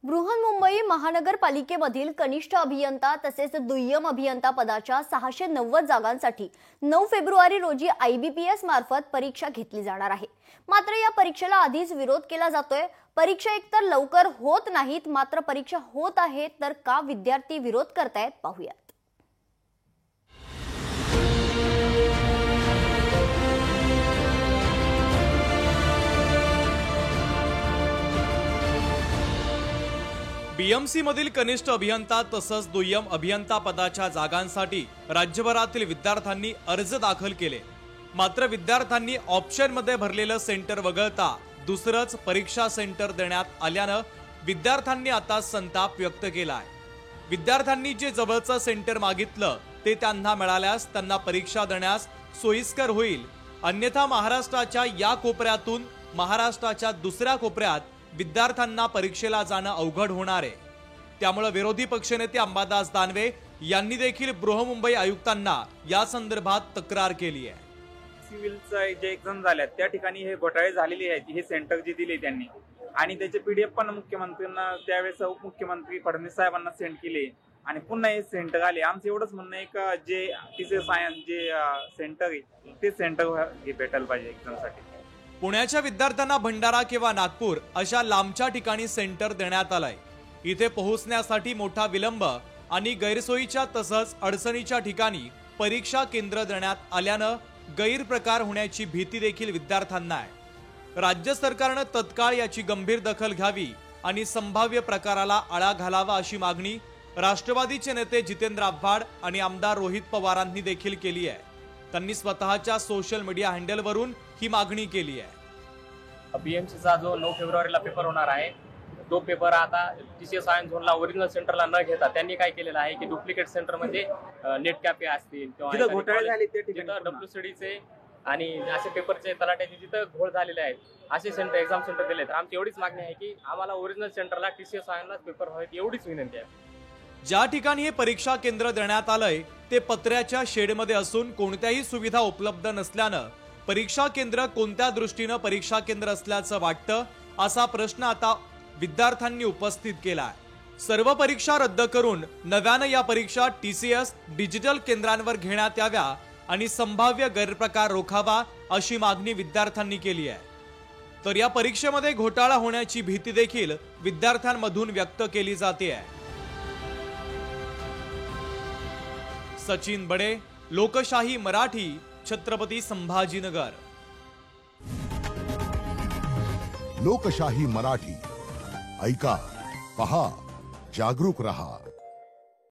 बृहन्मुंबई महानगरपालिकेमधील कनिष्ठ अभियंता तसेच दुय्यम अभियंता पदाच्या 690 जागांसाठी 9 फेब्रुवारी रोजी IBPS मार्फत परीक्षा घेतली जाणार आहे। मात्र या परीक्षेला आधीच विरोध केला जातोय। परीक्षा एकतर लवकर होत नाहीत, मात्र परीक्षा होत आहे तर का विद्यार्थी विरोध करतायत पाहूया। BMC मधील कनिष्ठ अभियंता तसंच दुय्यम अभियंता पदाच्या जागांसाठी राज्यभरातील विद्यार्थ्यांनी अर्ज दाखल केले। मात्र विद्यार्थ्यांनी ऑप्शन मध्ये भरलेलं सेंटर वगळता दुसरंच परीक्षा सेंटर देण्यात आल्यानं विद्यार्थ्यांनी आता संताप व्यक्त केलाय। विद्यार्थ्यांनी जे जवळचं सेंटर मागितलं ते त्यांना मिळाल्यास त्यांना परीक्षा देण्यास सोयीस्कर होईल, अन्यथा महाराष्ट्राच्या या कोपऱ्यातून महाराष्ट्राच्या दुसऱ्या कोपऱ्यात विद्यार्थ्यांना परीक्षेला जाणं अवघड होणार आहे। त्यामुळे विरोधी पक्षनेते अंबादास दानवे यांनी देखील बृहन्मुंबई आयुक्तांना या संदर्भात तक्रार केली आहे। सिव्हिलचा जे एक्झाम झाल्या त्या ठिकाणी हे घोटाळे झालेले आहेत, हे सेंटर जे दिले त्यांनी आणि त्याचे PDF पण मुख्यमंत्र्यांना त्यावेळेस उपमुख्यमंत्री फडणवीस साहेबांना सेंड केले आणि पुन्हा हे सेंटर आले। आमचं एवढंच म्हणणं आहे का जे TCS सायन्स जे सेंटर आहे ते सेंटर भेटायला पाहिजे एक्झामसाठी। पुण्याच्या विद्यार्थ्यांना भंडारा किंवा नागपूर अशा लांबच्या ठिकाणी सेंटर देण्यात आलंय। इथे पोहोचण्यासाठी मोठा विलंब आणि गैरसोयीच्या तसंच अडचणीच्या ठिकाणी परीक्षा केंद्र देण्यात आल्यानं गैरप्रकार होण्याची भीती देखील विद्यार्थ्यांना आहे। राज्य सरकारनं तत्काळ याची गंभीर दखल घ्यावी आणि संभाव्य प्रकाराला आळा घालावा अशी मागणी राष्ट्रवादीचे नेते जितेंद्र आव्हाड आणि आमदार रोहित पवारांनी देखील केली आहे। त्यांनी स्वतःच्या सोशल मीडिया हँडलवरून ही मागणी केली आहे। BMCचा जो 9 फेब्रुवारीला पेपर होणार आहे तो पेपर आता TCS सायन्स झोनला ओरिजिनल सेंटरला न घेता त्यांनी काय केलेलं आहे की डुप्लिकेट सेंटर म्हणजे नेट कॅफे असतील किंवा घोटाळे झाले ते ठिकाणी WCDचे आणि असे पेपरचे तलाट्याचे जिथं घोळ झालेले आहेत असे सेंटर एक्झाम सेंटर दिले। तर आमची एवढीच मागणी आहे की आम्हाला ओरिजिनल सेंटरला TCS सायन्सलाच पेपर व्हावेत एवढीच विनंती आहे। ज्या ठिकाणी हे परीक्षा केंद्र देण्यात आलंय ते पत्र्याच्या शेडमध्ये असून कोणत्याही सुविधा उपलब्ध नसल्यानं परीक्षा केंद्र कोणत्या दृष्टीनं परीक्षा केंद्र असल्याचं वाटतं असा प्रश्न आता विद्यार्थ्यांनी उपस्थित केलाय। सर्व परीक्षा रद्द करून नव्यानं या परीक्षा TCS डिजिटल केंद्रांवर घेण्यात याव्या आणि संभाव्य गैरप्रकार रोखावा अशी मागणी विद्यार्थ्यांनी केली आहे। तर या परीक्षेमध्ये घोटाळा होण्याची भीती देखील विद्यार्थ्यांमधून व्यक्त केली जाते आहे। सचिन बडे, लोकशाही मराठी, छत्रपती संभाजीनगर। लोकशाही मराठी ऐका, पहा, जागरूक रहा।